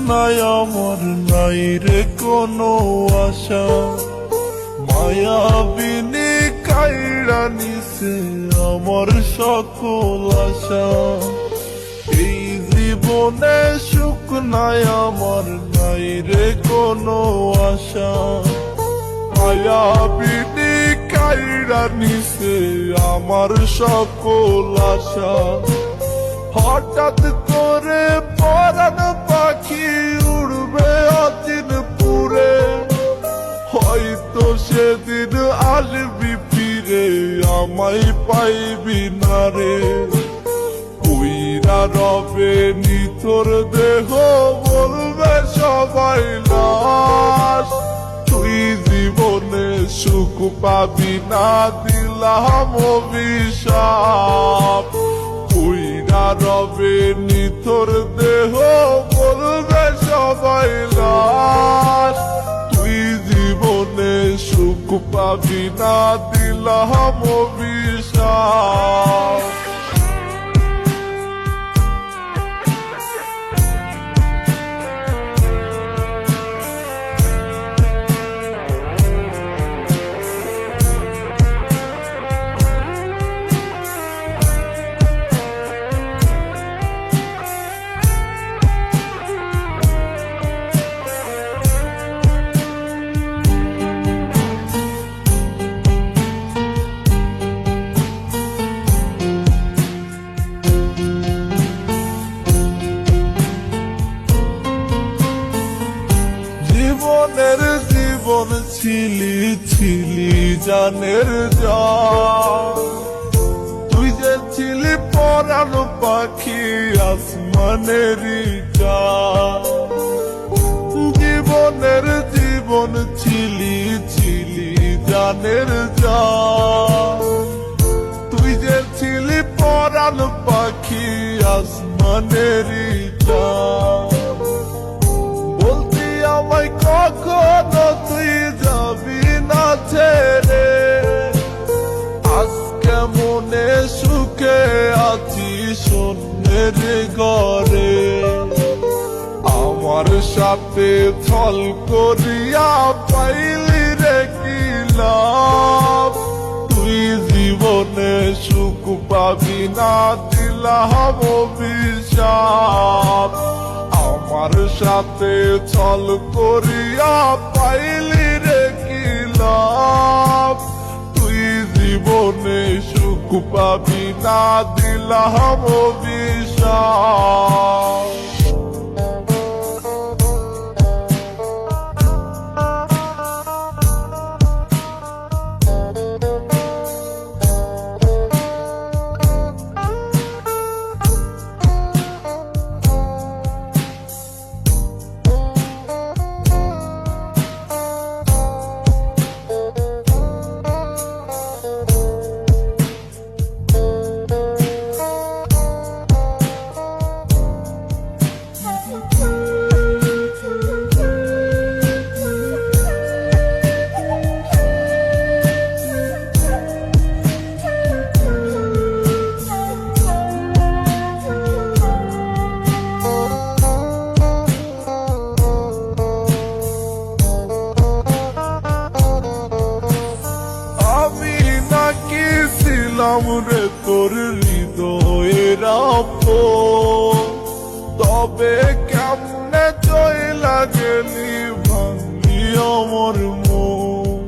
নাই আমার নাই রে কোনো আশা, মায়াবিনী কাইড়া নিছে আমার সকল আশা। এই জীবনে সুখ নাই আমার নাই রে কোনো আশা, মায়াবিনী কাইড়া নিছে আমার সকল আশা। হঠাৎ করে পরাণ পাখি উড়বে অচিন পুরে, হয়তো সেদিন আসবি ফিরে আমায় পাইবি না রে। উইরা রবে নিথর দেহ বলবে সবাই লাশ, তুই জীবনে সুখ পাবি না দিলাম অভিশাপ। উইরা রবে নিথর দেহ বলবে সবাই লাশ, তুই জীবনে সুখ পাবি না দিলাম অভিশাপ। জীবনের জীবন ছিলি ছিলি জানের জান, তুই যে ছিলি পরাণ পাখি আসমানেরই জান। জীবনের জীবন ছিলি ছিলি জানের জান, তুই যে ছিলি পরাণ পাখি আসমানেরই জান। আমায় কখনো তুই যাবি না ছেড়ে, আজকে মনে সুখে আছি শূন্যের ঘরে। আমার সাথে ছল করিয়া পাইলি রে কি লাভ, তুই জীবনে সুখ পাবি না দিলাম অভিশাপ। আমার সাথে ছল করিয়া পাইলি রে কি লাভ, তুই জীবনে সুখ পাবি না দিলাম অভিশাপ। রে তোর হৃদয়ের আপন, তবে কেমনে চইলা গেলি ভাঙলি আমার মন।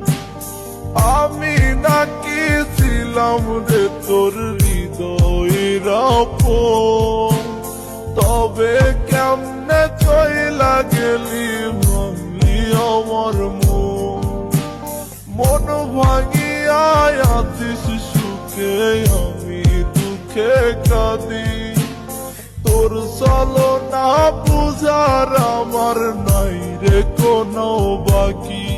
আমি নাকি ছিলাম রে তোর হৃদয়ের আপন, তবে কেমনে চইলা গেলি ভাঙলি আমার মন। মন ভাঙিয়া আছিস সুখে আমি দুঃখে কাঁদি, তোর চলো না বুঝার আমার নাই রে কোনো বাকি।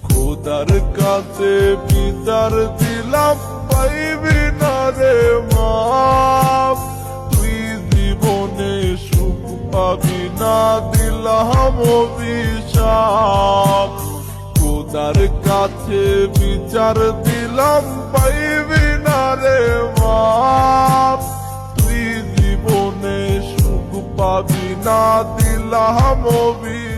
খোদার কাছে বিচার দিলাম পাইবি না রে মাপ, তুই জীবনে সুখ পাবি না দিলাম অভিশাপ। খোদার কাছে বিচার দিলাম পাইবি না রে মাপ, তুই জীবনে সুখ পাবি না দিলাম আল্লাহ মবি